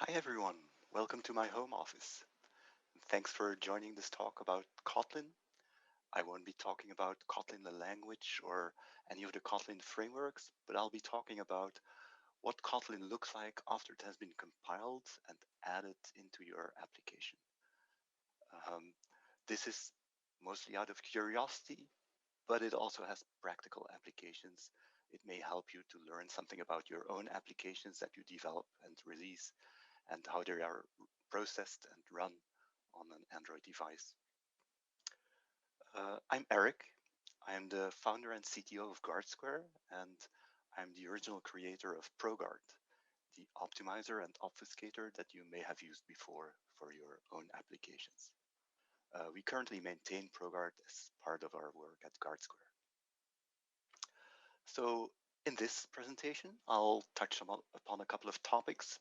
Hi everyone, welcome to my home office. Thanks for joining this talk about Kotlin. I won't be talking about Kotlin the language or any of the Kotlin frameworks, but I'll be talking about what Kotlin looks like after it has been compiled and added into your application. This is mostly out of curiosity, but it also has practical applications. It may help you to learn something about your own applications that you develop and release and how they are processed and run on an Android device. I'm Eric. I am the founder and CTO of Guardsquare, and I'm the original creator of ProGuard, the optimizer and obfuscator that you may have used before for your own applications. We currently maintain ProGuard as part of our work at Guardsquare. So in this presentation, I'll touch upon a couple of topics.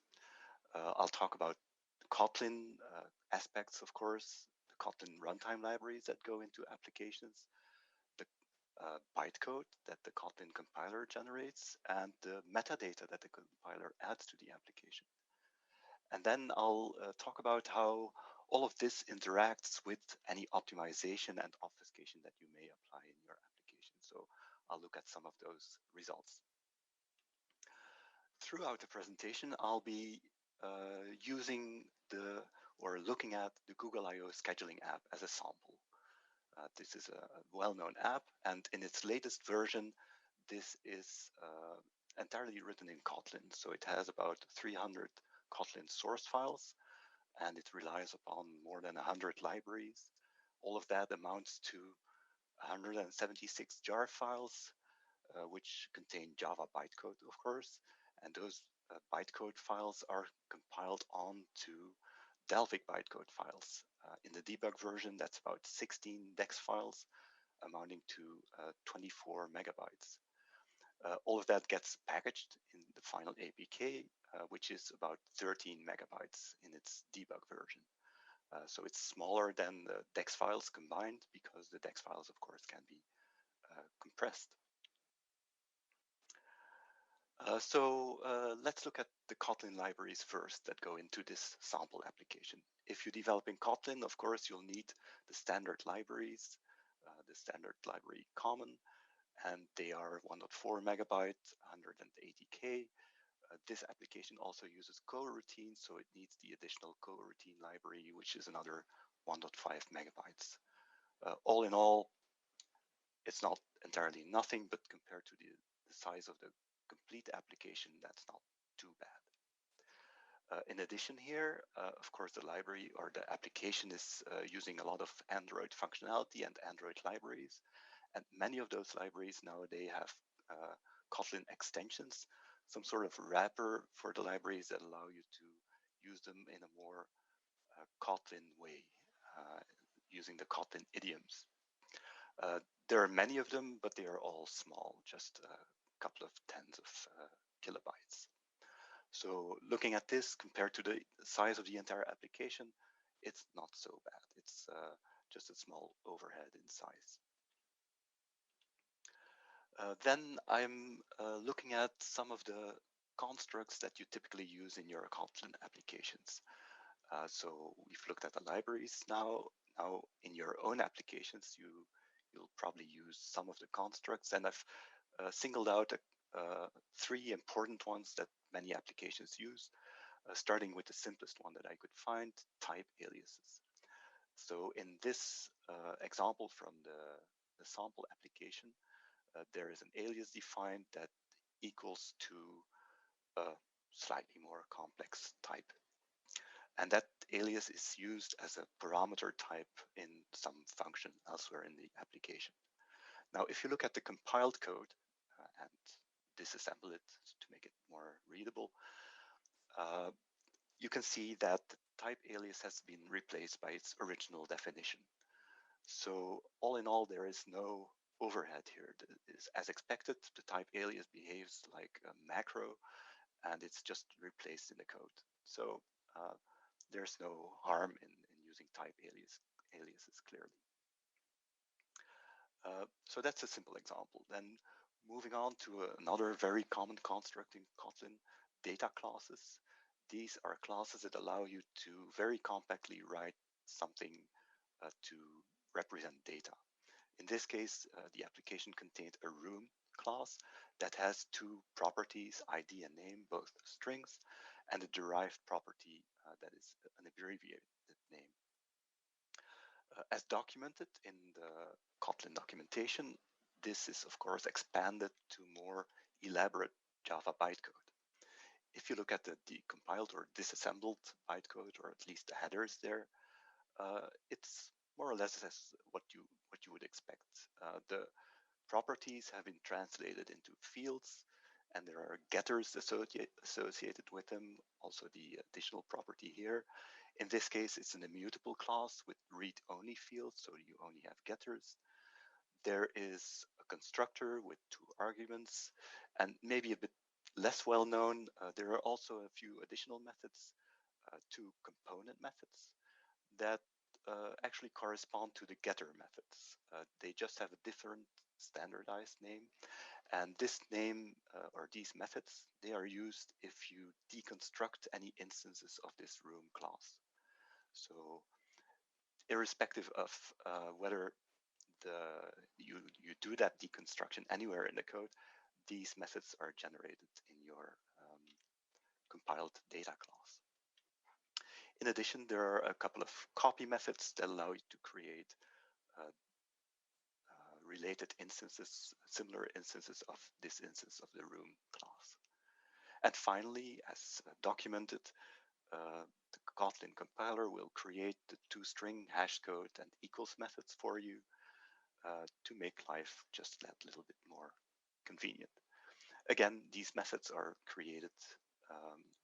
I'll talk about Kotlin aspects, of course, the Kotlin runtime libraries that go into applications, the bytecode that the Kotlin compiler generates, and the metadata that the compiler adds to the application. And then I'll talk about how all of this interacts with any optimization and obfuscation that you may apply in your application. So I'll look at some of those results. Throughout the presentation, I'll be using looking at the Google I/O scheduling app as a sample. This is a well-known app, and in its latest version, this is entirely written in Kotlin. So it has about 300 Kotlin source files, and it relies upon more than 100 libraries. All of that amounts to 176 jar files, which contain Java bytecode, of course, and those bytecode files are compiled onto Delphic bytecode files. In the debug version, that's about 16 DEX files amounting to 24 megabytes. All of that gets packaged in the final APK, which is about 13 megabytes in its debug version. So it's smaller than the DEX files combined because the DEX files, of course, can be compressed. Let's look at the Kotlin libraries first that go into this sample application. If you develop in Kotlin, of course, you'll need the standard libraries, the standard library common, and they are 1.4 megabyte, 180K. This application also uses coroutine, so it needs the additional coroutine library, which is another 1.5 megabytes. All in all, it's not entirely nothing, but compared to the size of the complete application, that's not too bad. In addition here, of course, the library or the application is using a lot of Android functionality and Android libraries. And many of those libraries nowadays have Kotlin extensions, some sort of wrapper for the libraries that allow you to use them in a more Kotlin way, using the Kotlin idioms. There are many of them, but they are all small, just a couple of tens of kilobytes. So looking at this compared to the size of the entire application, it's not so bad. It's just a small overhead in size. Then I'm looking at some of the constructs that you typically use in your Kotlin applications. So we've looked at the libraries now. Now in your own applications, you'll probably use some of the constructs, and I've singled out three important ones that many applications use, starting with the simplest one that I could find, type aliases. So in this example from the sample application, there is an alias defined that equals to a slightly more complex type. And that alias is used as a parameter type in some function elsewhere in the application. Now, if you look at the compiled code and disassemble it to make it more readable, you can see that the type alias has been replaced by its original definition. So all in all, there is no overhead here. As expected, the type alias behaves like a macro, and it's just replaced in the code. So there's no harm in using type aliases clearly. So that's a simple example. Then moving on to another very common construct in Kotlin, data classes. these are classes that allow you to very compactly write something to represent data. In this case, the application contained a room class that has two properties, ID and name, both strings, and a derived property that is an abbreviated name. As documented in the Kotlin documentation, this is of course expanded to more elaborate Java bytecode. If you look at the decompiled or disassembled bytecode, or at least the headers there, it's more or less as what you would expect. The properties have been translated into fields, and there are getters associated with them, also the additional property here. In this case, it's an immutable class with read-only fields, so you only have getters. There is a constructor with two arguments, and maybe a bit less well known, there are also a few additional methods, two component methods that actually correspond to the getter methods. They just have a different standardized name, and this name or these methods, they are used if you deconstruct any instances of this room class. So irrespective of whether you do that deconstruction anywhere in the code, these methods are generated in your compiled data class. In addition, there are a couple of copy methods that allow you to create related instances, similar instances of this instance of the room class. And finally, as documented, the Kotlin compiler will create the toString, hashcode, and equals methods for you to make life just that little bit more convenient. Again, these methods are created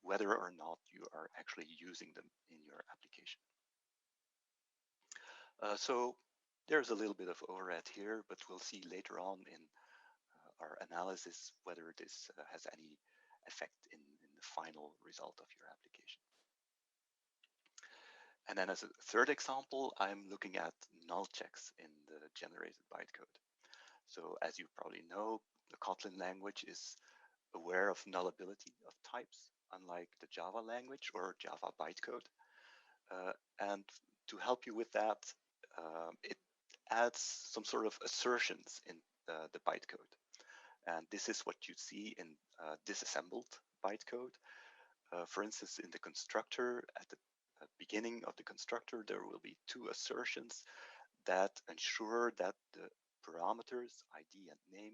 whether or not you are actually using them in your application. So there's a little bit of overhead here, but we'll see later on in our analysis whether this has any effect in the final result of your application. And then as a third example, I'm looking at null checks in the generated bytecode. So as you probably know, the Kotlin language is aware of nullability of types, unlike the Java language or Java bytecode. And to help you with that, it adds some sort of assertions in the bytecode. And this is what you see in disassembled bytecode. For instance, in the constructor, at the beginning of the constructor, there will be two assertions that ensure that the parameters, ID and name,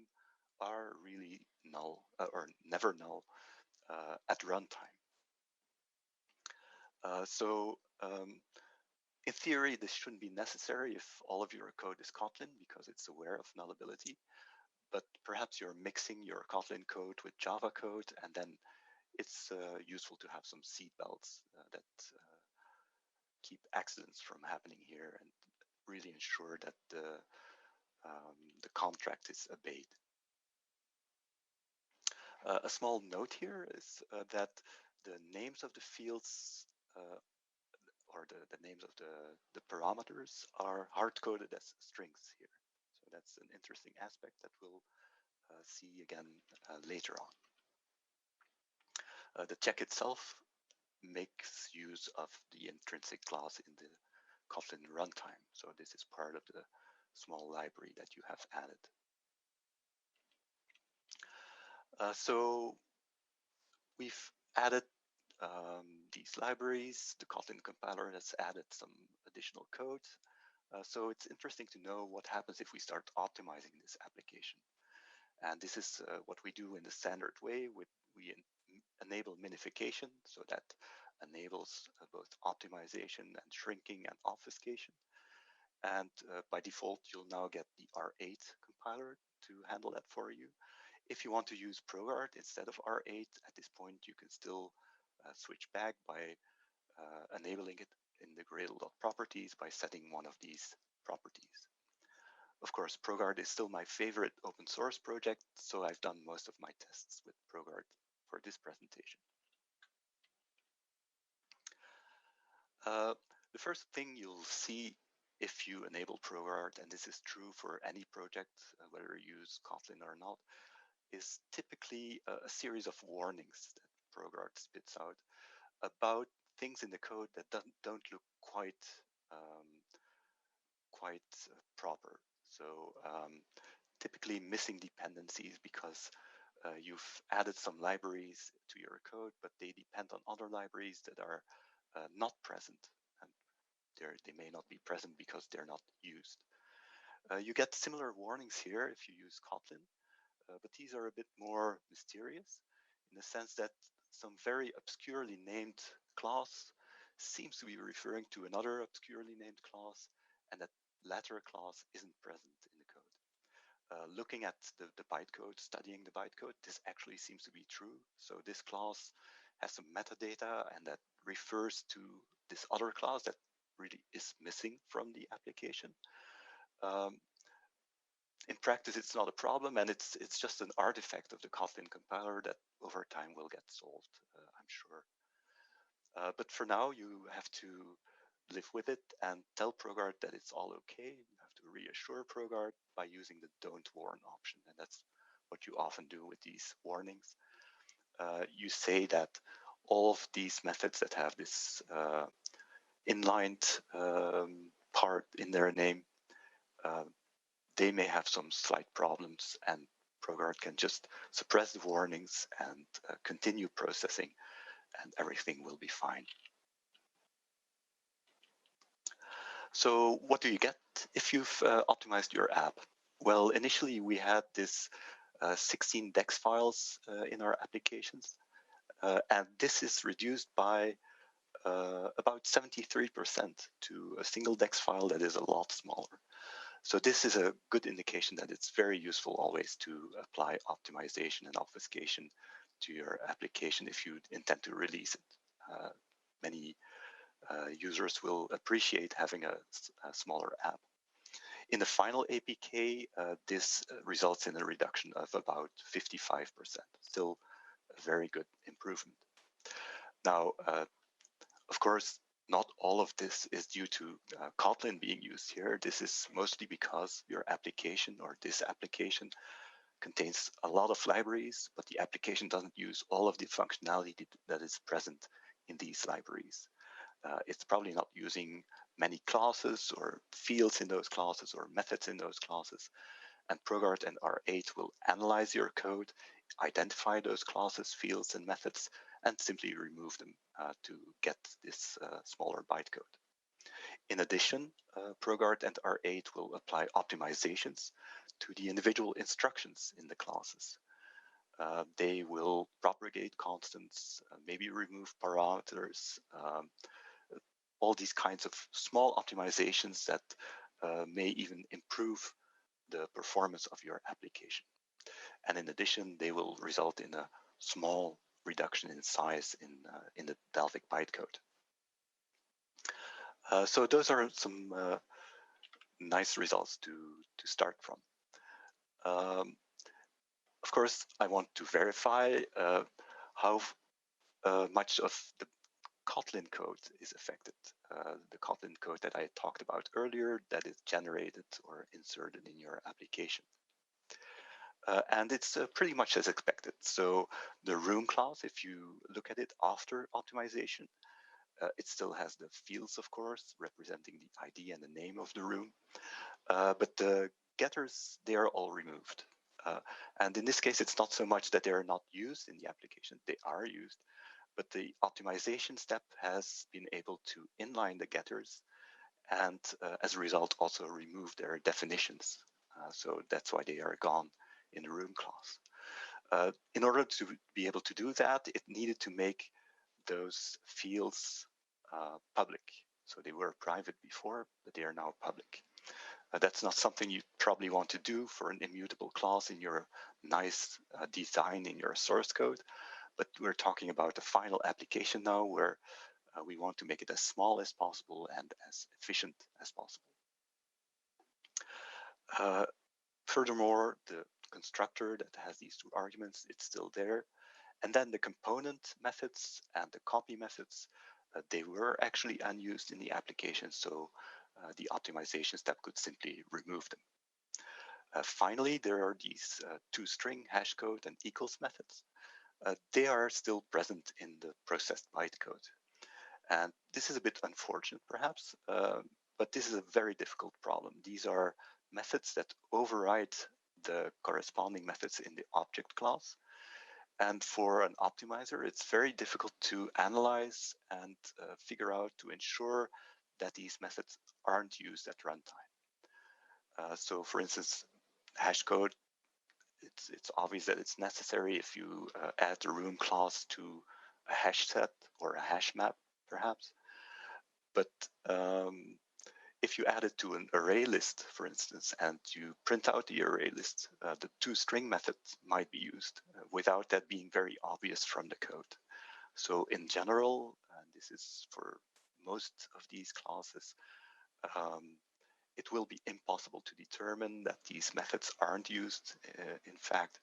are really null or never null at runtime. In theory, this shouldn't be necessary if all of your code is Kotlin because it's aware of nullability. But perhaps you're mixing your Kotlin code with Java code, and then it's useful to have some seatbelts that keep accidents from happening here and really ensure that the contract is obeyed. A small note here is that the names of the fields or the names of the parameters are hard-coded as strings here. So that's an interesting aspect that we'll see again later on. The check itself makes use of the intrinsic class in the Kotlin runtime. So this is part of the small library that you have added. So we've added these libraries. The Kotlin compiler has added some additional code. So it's interesting to know what happens if we start optimizing this application. And this is what we do in the standard way. We enable minification, so that enables both optimization and shrinking and obfuscation. And by default, you'll now get the R8 compiler to handle that for you. If you want to use ProGuard instead of R8, at this point, you can still switch back by enabling it in the Gradle.properties by setting one of these properties. Of course, ProGuard is still my favorite open source project, so I've done most of my tests with ProGuard for this presentation. The first thing you'll see if you enable ProGuard, and this is true for any project, whether you use Kotlin or not, is typically a series of warnings that ProGuard spits out. about things in the code that don't look quite proper. So typically missing dependencies because you've added some libraries to your code, but they depend on other libraries that are not present, and they may not be present because they're not used. You get similar warnings here if you use Kotlin, but these are a bit more mysterious in the sense that some very obscurely named class seems to be referring to another obscurely named class, and that latter class isn't present in the code. Looking at the bytecode, studying the bytecode, this actually seems to be true. So this class has some metadata, and that refers to this other class that really is missing from the application. In practice, it's not a problem, and it's just an artifact of the Kotlin compiler that over time will get solved, I'm sure. But for now, you have to live with it and tell ProGuard that it's all okay. You have to reassure ProGuard by using the don't warn option, and that's what you often do with these warnings. You say that all of these methods that have this inlined part in their name, they may have some slight problems, and ProGuard can just suppress the warnings and continue processing, and everything will be fine. So what do you get if you've optimized your app? Well, initially we had this 16 DEX files in our applications, and this is reduced by about 73% to a single DEX file that is a lot smaller. So this is a good indication that it's very useful always to apply optimization and obfuscation to your application if you intend to release it. Many users will appreciate having a smaller app. In the final APK, this results in a reduction of about 55%, still a very good improvement. Now, of course, not all of this is due to Kotlin being used here. This is mostly because your application or this application contains a lot of libraries, but the application doesn't use all of the functionality that is present in these libraries. It's probably not using many classes or fields in those classes or methods in those classes. And ProGuard and R8 will analyze your code, identify those classes, fields, and methods, and simply remove them to get this smaller bytecode. In addition, ProGuard and R8 will apply optimizations to the individual instructions in the classes. They will propagate constants, maybe remove parameters, all these kinds of small optimizations that may even improve the performance of your application. And in addition, they will result in a small reduction in size in the Delphic bytecode. So those are some nice results to start from. Of course, I want to verify how much of the Kotlin code is affected. The Kotlin code that I talked about earlier that is generated or inserted in your application. And it's pretty much as expected. So the room class, if you look at it after optimization, it still has the fields, of course, representing the ID and the name of the room. But the getters, they are all removed. And in this case, it's not so much that they are not used in the application. They are used, but the optimization step has been able to inline the getters and as a result also remove their definitions. So that's why they are gone in the room class. In order to be able to do that, it needed to make those fields public. So they were private before, but they are now public. That's not something you probably want to do for an immutable class in your nice design in your source code, but we're talking about the final application now where we want to make it as small as possible and as efficient as possible. Furthermore, the constructor that has these two arguments, it's still there. And then the component methods and the copy methods, they were actually unused in the application, so the optimization step could simply remove them. Finally, there are these toString, hashcode, and equals methods. they are still present in the processed bytecode. And this is a bit unfortunate, perhaps, but this is a very difficult problem. These are methods that override the corresponding methods in the object class. And for an optimizer, it's very difficult to analyze and figure out to ensure that these methods aren't used at runtime. So for instance, hash code, it's obvious that it's necessary if you add a room class to a hash set or a hash map, perhaps. But if you add it to an array list, for instance, and you print out the array list, the toString method might be used without that being very obvious from the code. So in general, and this is for most of these classes, it will be impossible to determine that these methods aren't used, in fact,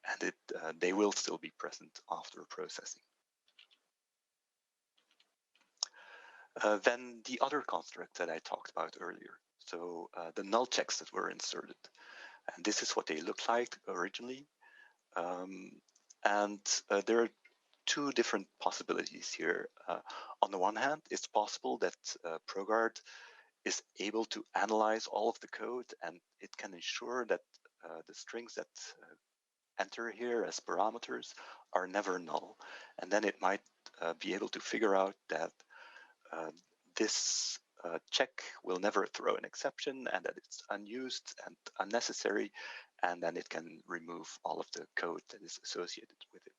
and they will still be present after processing. Then the other construct that I talked about earlier, so the null checks that were inserted. And this is what they look like originally. There are two different possibilities here. On the one hand, it's possible that ProGuard is able to analyze all of the code, and it can ensure that the strings that enter here as parameters are never null. And then it might be able to figure out that this check will never throw an exception and that it's unused and unnecessary, and then it can remove all of the code that is associated with it.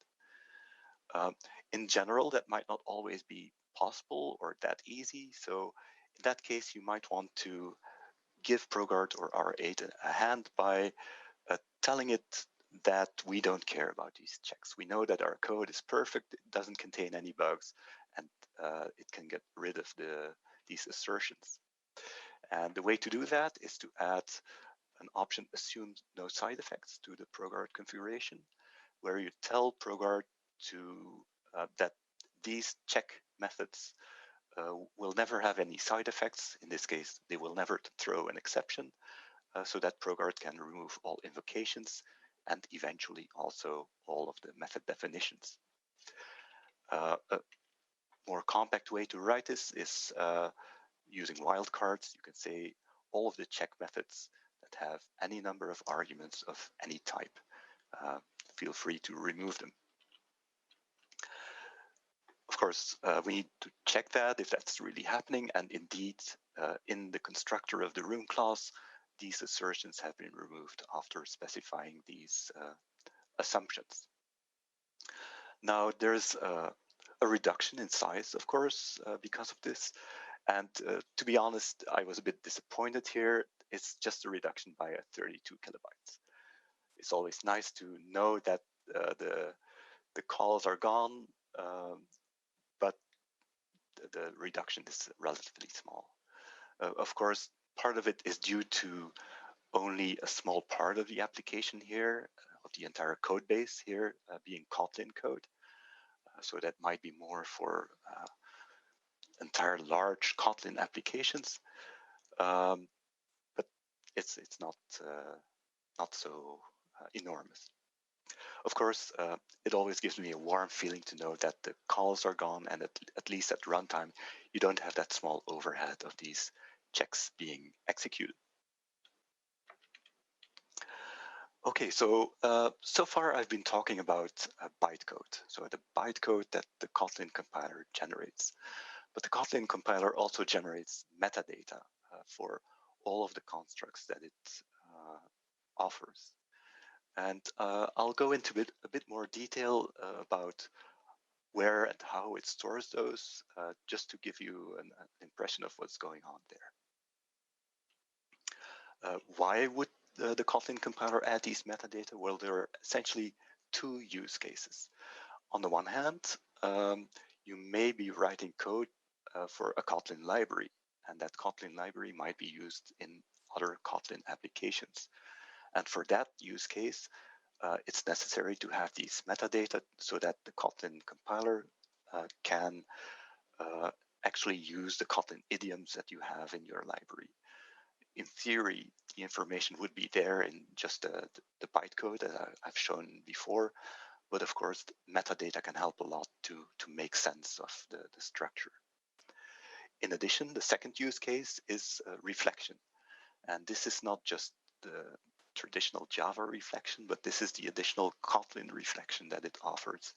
In general, that might not always be possible or that easy. So in that case, you might want to give ProGuard or R8 a hand by telling it that we don't care about these checks. We know that our code is perfect, it doesn't contain any bugs, and it can get rid of these assertions. And the way to do that is to add an option assume no side effects to the ProGuard configuration, where you tell ProGuard that these check methods will never have any side effects. In this case, they will never throw an exception, so that ProGuard can remove all invocations and eventually also all of the method definitions. A more compact way to write this is using wildcards. You can say all of the check methods that have any number of arguments of any type. Feel free to remove them. Of course, we need to check that if that's really happening, and indeed, in the constructor of the room class, these assertions have been removed after specifying these assumptions. Now, there's a reduction in size, of course, because of this. And to be honest, I was a bit disappointed here. It's just a reduction by 32 kilobytes. It's always nice to know that the calls are gone, but the reduction is relatively small. Of course, part of it is due to only a small part of the application here, of the entire code base here being Kotlin code. So that might be more for entire large Kotlin applications, but it's not so enormous. Of course, it always gives me a warm feeling to know that the calls are gone, and at least at runtime, you don't have that small overhead of these checks being executed. Okay, so so far I've been talking about bytecode, so the bytecode that the Kotlin compiler generates. But the Kotlin compiler also generates metadata for all of the constructs that it offers. And I'll go into a bit more detail about where and how it stores those, just to give you an impression of what's going on there. Why would the Kotlin compiler add these metadata? Well, there are essentially two use cases. On the one hand, you may be writing code for a Kotlin library, and that Kotlin library might be used in other Kotlin applications. And for that use case, it's necessary to have these metadata so that the Kotlin compiler can actually use the Kotlin idioms that you have in your library. In theory, the information would be there in just the bytecode that I've shown before, but of course, metadata can help a lot to make sense of the structure. In addition, the second use case is reflection. And this is not just the traditional Java reflection, but this is the additional Kotlin reflection that it offers.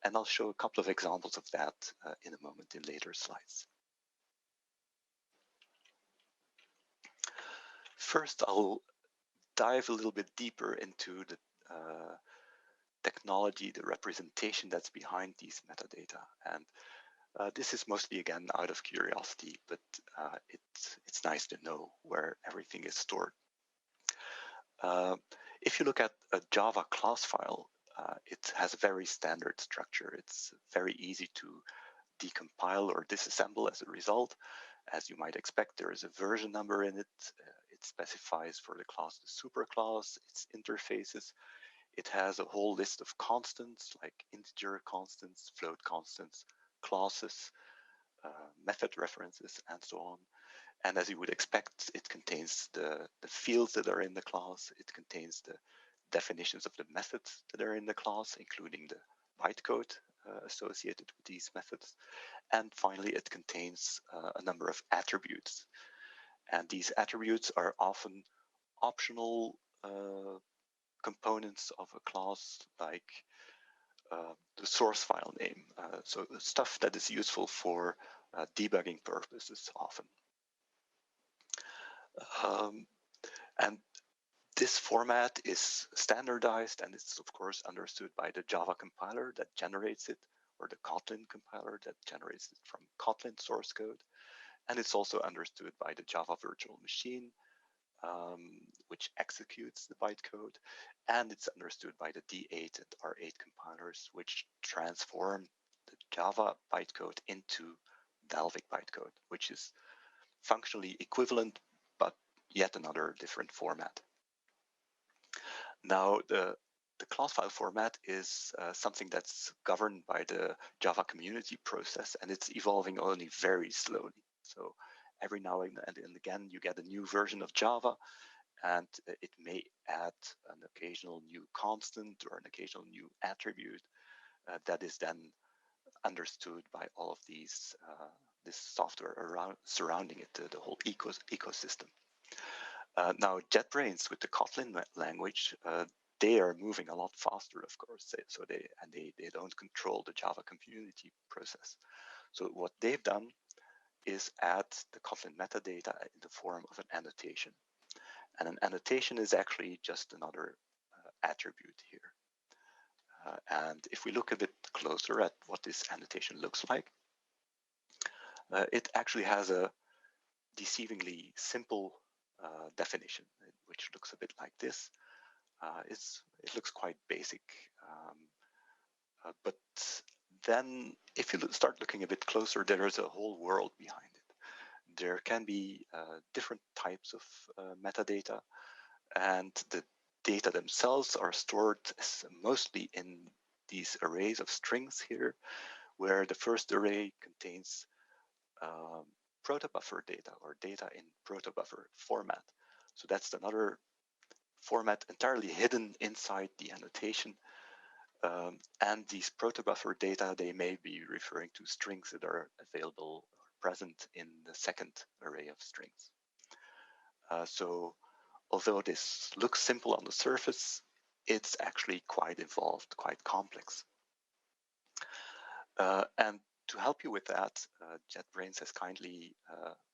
And I'll show a couple of examples of that in a moment in later slides. First, I'll dive a little bit deeper into the technology, the representation that's behind these metadata. And this is mostly, again, out of curiosity, but it's nice to know where everything is stored. If you look at a Java class file, it has a very standard structure. It's very easy to decompile or disassemble as a result. As you might expect, there is a version number in it. It specifies for the class the superclass, its interfaces. It has a whole list of constants like integer constants, float constants, classes, method references, and so on. And as you would expect, it contains the fields that are in the class. It contains the definitions of the methods that are in the class, including the bytecode associated with these methods. And finally, it contains a number of attributes. And these attributes are often optional components of a class, like the source file name. So stuff that is useful for debugging purposes often. And this format is standardized, and it's of course understood by the Java compiler that generates it, or the Kotlin compiler that generates it from Kotlin source code. And it's also understood by the Java virtual machine, which executes the bytecode. And it's understood by the D8 and R8 compilers, which transform the Java bytecode into Dalvik bytecode, which is functionally equivalent, but yet another different format. Now, the class file format is something that's governed by the Java community process, and it's evolving only very slowly. So every now and again, you get a new version of Java, and it may add an occasional new constant or an occasional new attribute that is then understood by all of these this software surrounding it, the whole ecosystem. Now, JetBrains with the Kotlin language, they are moving a lot faster, of course. So they don't control the Java community process. So what they've done is add the Kotlin metadata in the form of an annotation. And an annotation is actually just another attribute here. And if we look a bit closer at what this annotation looks like, it actually has a deceivingly simple definition, which looks a bit like this. It looks quite basic, but then if you start looking a bit closer, there is a whole world behind it. There can be different types of metadata, and the data themselves are stored mostly in these arrays of strings here, where the first array contains protobuffer data, or data in protobuffer format. So that's another format entirely hidden inside the annotation. And these protobuffer data, they may be referring to strings that are available or present in the second array of strings. So although this looks simple on the surface, it's actually quite involved, quite complex. And to help you with that, JetBrains has kindly,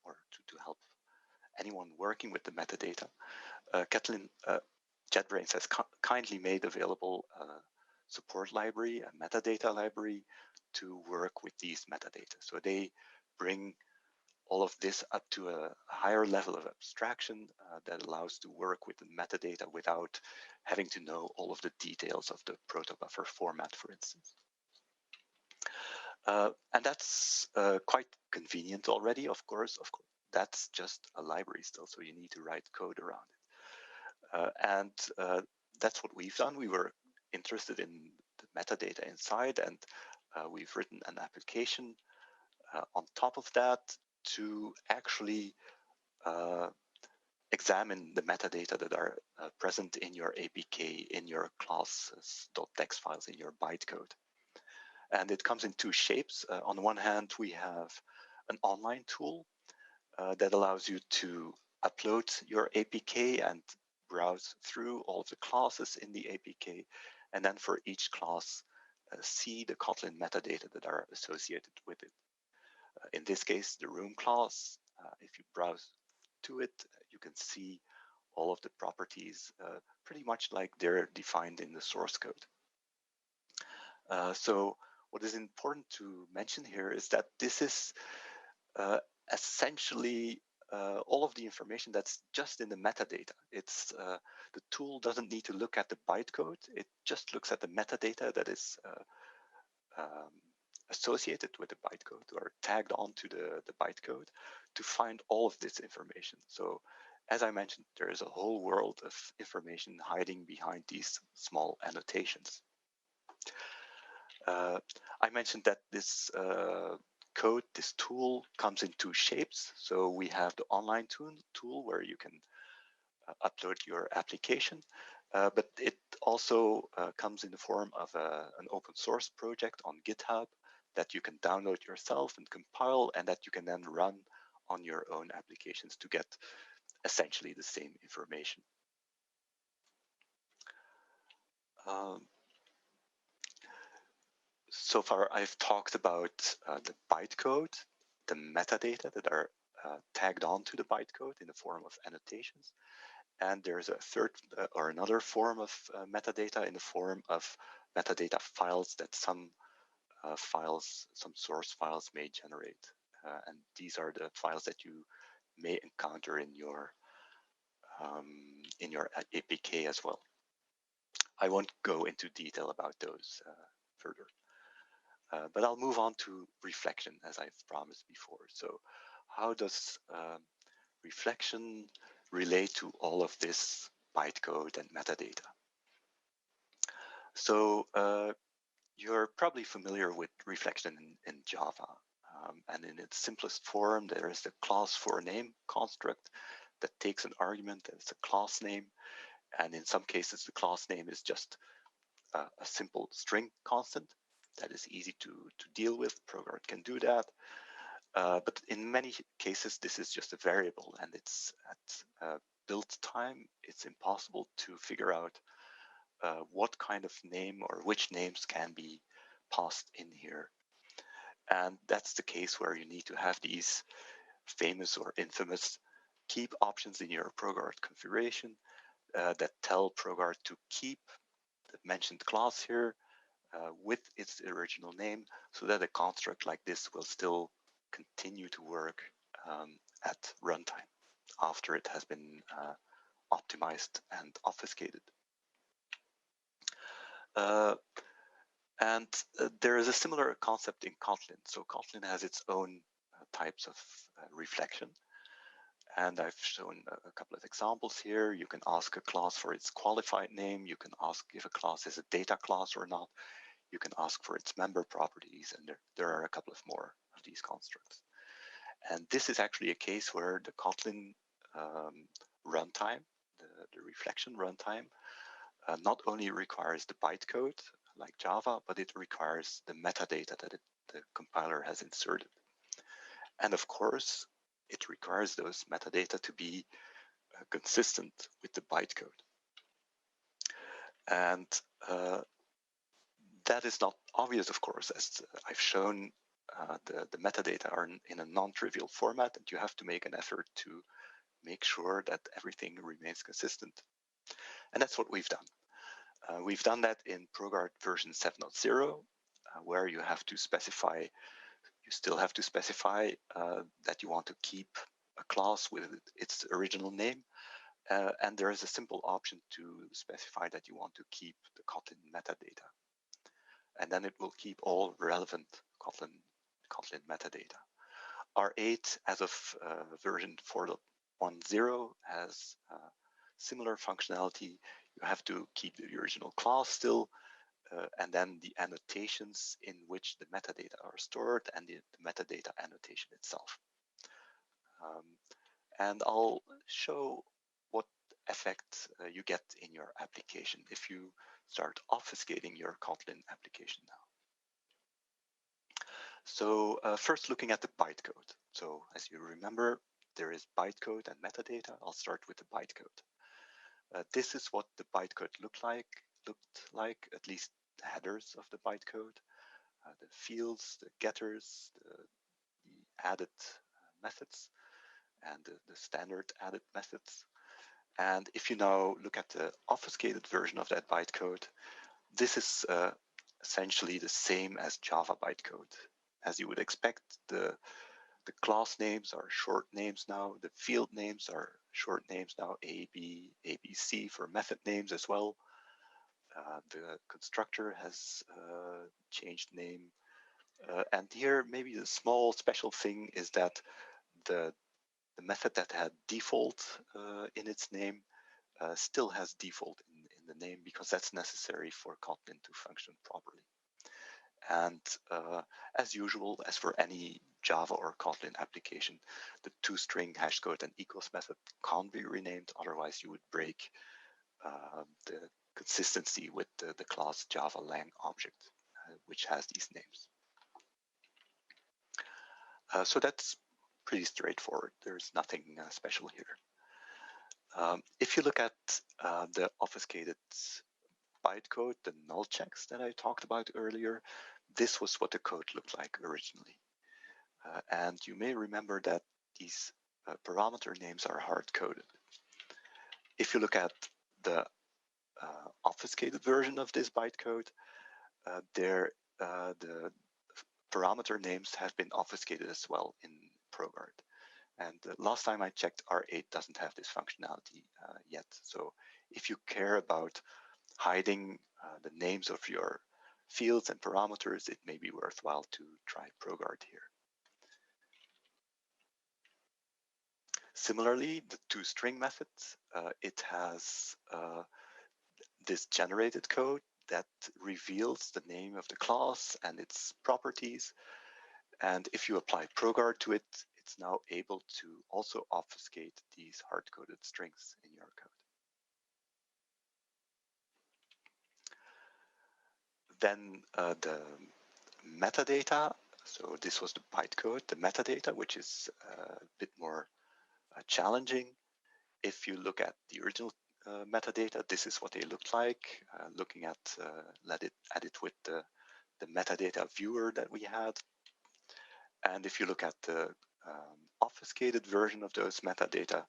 or to help anyone working with the metadata, JetBrains has kindly made available a support library, a metadata library, to work with these metadata. So they bring all of this up to a higher level of abstraction that allows to work with the metadata without having to know all of the details of the protobuffer format, for instance. And that's quite convenient already, of course. That's just a library still, so you need to write code around it. And that's what we've done. We were interested in the metadata inside, and we've written an application on top of that to actually examine the metadata that are present in your APK, in your classes.txt files, in your bytecode. And it comes in two shapes. On the one hand, we have an online tool that allows you to upload your APK and browse through all of the classes in the APK, and then for each class, see the Kotlin metadata that are associated with it. In this case, the room class, if you browse to it, you can see all of the properties pretty much like they're defined in the source code. So what is important to mention here is that this is essentially all of the information that's just in the metadata. It's the tool doesn't need to look at the bytecode. It just looks at the metadata that is associated with the bytecode or tagged onto the bytecode to find all of this information. So as I mentioned, there is a whole world of information hiding behind these small annotations. I mentioned that this code, this tool, comes in two shapes. So we have the online tool where you can upload your application, but it also comes in the form of an open source project on GitHub that you can download yourself and compile, and that you can then run on your own applications to get essentially the same information. So far, I've talked about the bytecode, the metadata that are tagged onto the bytecode in the form of annotations. And there's a third or another form of metadata in the form of metadata files that some source files may generate. And these are the files that you may encounter in your APK as well. I won't go into detail about those further. But I'll move on to reflection, as I've promised before. So how does reflection relate to all of this bytecode and metadata? So you're probably familiar with reflection in Java. And in its simplest form, there is the class for name construct that takes an argument that is a class name. And in some cases, the class name is just a simple string constant that is easy to deal with. Programmer can do that. But in many cases, this is just a variable, and it's at build time, it's impossible to figure out what kind of name or which names can be passed in here. And that's the case where you need to have these famous or infamous keep options in your ProGuard configuration that tell ProGuard to keep the mentioned class here with its original name, so that a construct like this will still continue to work at runtime after it has been optimized and obfuscated. And there is a similar concept in Kotlin. So Kotlin has its own types of reflection. And I've shown a couple of examples here. You can ask a class for its qualified name. You can ask if a class is a data class or not. You can ask for its member properties. And there are a couple of more of these constructs. And this is actually a case where the Kotlin runtime, the reflection runtime, not only requires the bytecode like Java, but it requires the metadata that the compiler has inserted. And of course, it requires those metadata to be consistent with the bytecode. And that is not obvious, of course, as I've shown. The metadata are in a non-trivial format, and you have to make an effort to make sure that everything remains consistent. And that's what we've done. We've done that in ProGuard version 7.0, where you have to specify, you still have to specify that you want to keep a class with its original name. And there is a simple option to specify that you want to keep the Kotlin metadata. And then it will keep all relevant Kotlin metadata. R8, as of version 4.10, has similar functionality. You have to keep the original class still, and then the annotations in which the metadata are stored, and the metadata annotation itself. And I'll show effect you get in your application if you start obfuscating your Kotlin application now. So first looking at the bytecode. So as you remember, there is bytecode and metadata. I'll start with the bytecode. This is what the bytecode looked like, at least the headers of the bytecode, the fields, the getters, the added methods, and the standard added methods. And if you now look at the obfuscated version of that bytecode, this is essentially the same as Java bytecode. As you would expect, the class names are short names now. The field names are short names now, A, B, ABC for method names as well. The constructor has changed name. And here, maybe the small special thing is that the method that had default in its name still has default in the name, because that's necessary for Kotlin to function properly. And as usual, as for any Java or Kotlin application, the toString hashcode and equals method can't be renamed, otherwise you would break the consistency with the class Java lang object, which has these names. So that's pretty straightforward. There's nothing special here. If you look at the obfuscated bytecode, the null checks that I talked about earlier, this was what the code looked like originally. And you may remember that these parameter names are hard-coded. If you look at the obfuscated version of this bytecode, the parameter names have been obfuscated as well in ProGuard. And last time I checked, R8 doesn't have this functionality yet. So if you care about hiding the names of your fields and parameters, it may be worthwhile to try ProGuard here. Similarly, the toString method, it has this generated code that reveals the name of the class and its properties. And if you apply ProGuard to it, it's now able to also obfuscate these hard-coded strings in your code. Then the metadata. So this was the bytecode, the metadata, which is a bit more challenging. If you look at the original metadata, this is what they looked like. Looking at it with the metadata viewer that we had. And if you look at the obfuscated version of those metadata,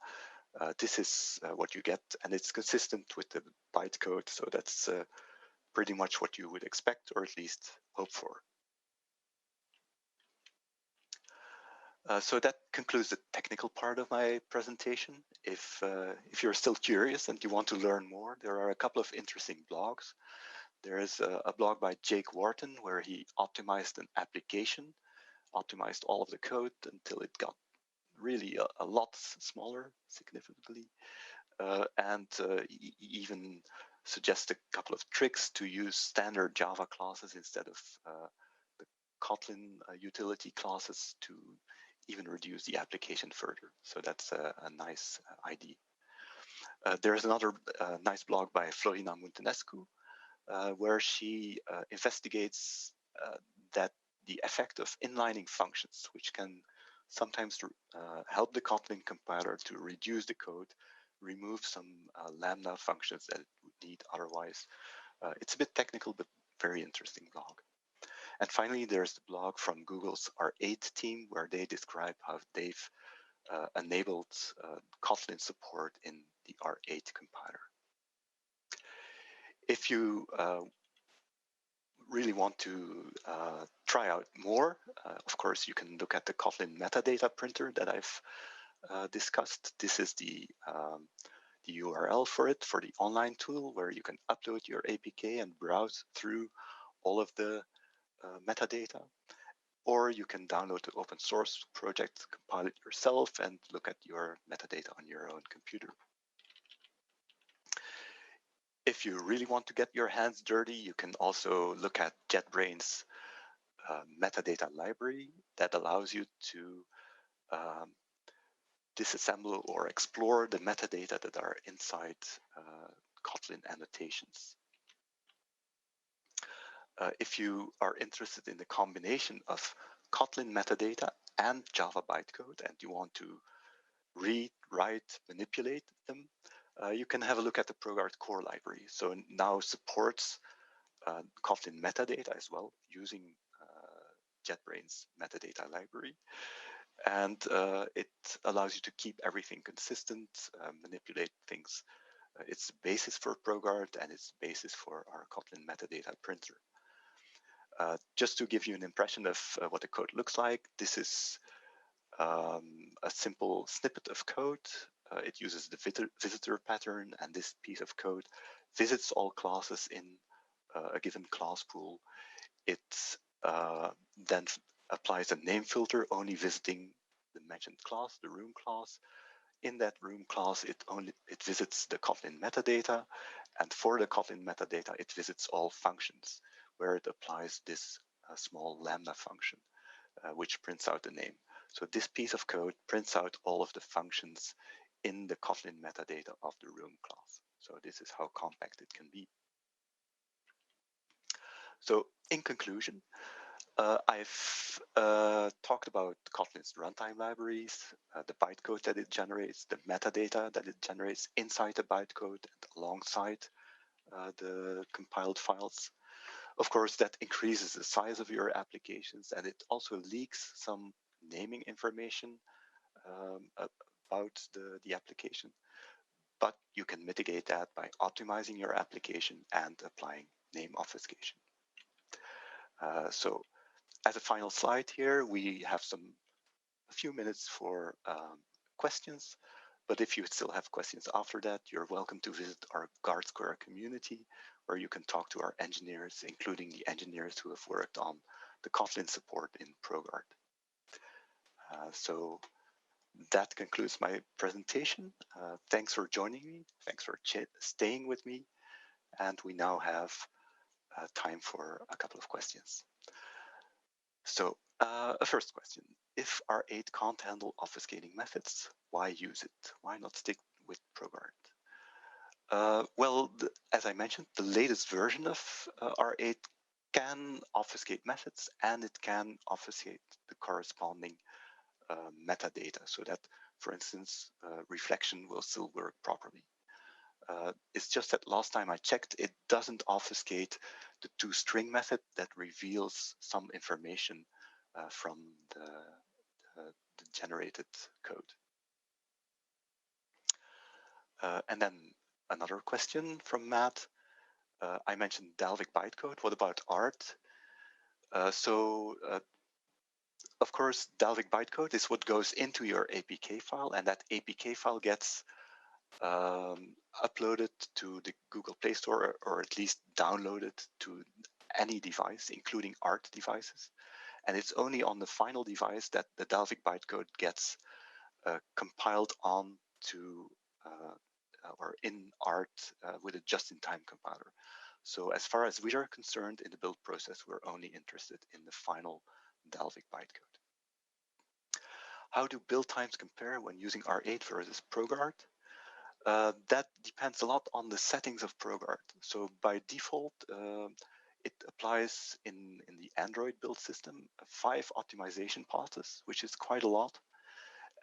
this is what you get, and it's consistent with the bytecode. So that's pretty much what you would expect, or at least hope for. So that concludes the technical part of my presentation. If you're still curious and you want to learn more, there are a couple of interesting blogs. There is a blog by Jake Wharton where he optimized an application, optimized all of the code until it got really a lot smaller, significantly, and he even suggests a couple of tricks to use standard Java classes instead of the Kotlin utility classes to even reduce the application further. So that's a nice idea. There's another nice blog by Florina Muntenescu where she investigates that the effect of inlining functions, which can sometimes help the Kotlin compiler to reduce the code, remove some Lambda functions that it would need otherwise. It's a bit technical, but very interesting blog. And finally, there's the blog from Google's R8 team, where they describe how they've enabled Kotlin support in the R8 compiler. If you really want to try out more, of course, you can look at the Kotlin metadata printer that I've discussed. This is the URL for it, for the online tool, where you can upload your APK and browse through all of the metadata. Or you can download the open source project, compile it yourself, and look at your metadata on your own computer. If you really want to get your hands dirty, you can also look at JetBrains' metadata library that allows you to disassemble or explore the metadata that are inside Kotlin annotations. If you are interested in the combination of Kotlin metadata and Java bytecode, and you want to read, write, manipulate them, you can have a look at the ProGuard core library. So now supports Kotlin metadata as well, using JetBrains metadata library. And it allows you to keep everything consistent, manipulate things. It's the basis for ProGuard, and it's the basis for our Kotlin metadata printer. Just to give you an impression of what the code looks like, this is a simple snippet of code. It uses the visitor pattern, and this piece of code visits all classes in a given class pool. It then applies a name filter, only visiting the mentioned class, the room class. In that room class, it visits the Kotlin metadata, and for the Kotlin metadata, it visits all functions, where it applies this small lambda function, which prints out the name. So this piece of code prints out all of the functions in the Kotlin metadata of the room class. So this is how compact it can be. So in conclusion, I've talked about Kotlin's runtime libraries, the bytecode that it generates, the metadata that it generates inside the bytecode and alongside the compiled files. Of course, that increases the size of your applications, and it also leaks some naming information about the application. But you can mitigate that by optimizing your application and applying name obfuscation. So as a final slide here, we have a few minutes for questions. But if you still have questions after that, you're welcome to visit our Guardsquare community, where you can talk to our engineers, including the engineers who have worked on the Kotlin support in ProGuard. So that concludes my presentation. Thanks for joining me. Thanks for staying with me. And we now have time for a couple of questions. So a first question, if R8 can't handle obfuscating methods, why use it? Why not stick with ProGuard? Well, as I mentioned, the latest version of R8 can obfuscate methods, and it can obfuscate the corresponding metadata, so that, for instance, reflection will still work properly. It's just that last time I checked, it doesn't obfuscate the toString method that reveals some information from the generated code. And then another question from Matt. I mentioned Dalvik bytecode. What about art? Of course, Dalvik bytecode is what goes into your APK file, and that APK file gets uploaded to the Google Play Store, or at least downloaded to any device, including art devices. And it's only on the final device that the Dalvik bytecode gets compiled on to or in art with a just-in-time compiler. So as far as we are concerned in the build process, we're only interested in the final Dalvik bytecode. How do build times compare when using R8 versus ProGuard? That depends a lot on the settings of ProGuard. So by default, it applies in the Android build system 5 optimization passes, which is quite a lot.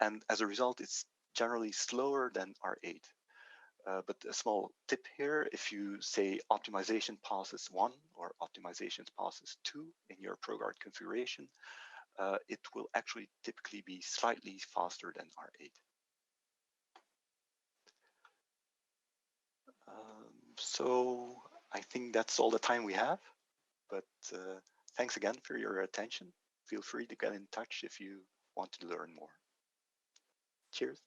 And as a result, it's generally slower than R8. But a small tip here, if you say optimization passes 1 or optimizations passes 2 in your ProGuard configuration, it will actually typically be slightly faster than R8. So I think that's all the time we have, but thanks again for your attention. Feel free to get in touch if you want to learn more. Cheers.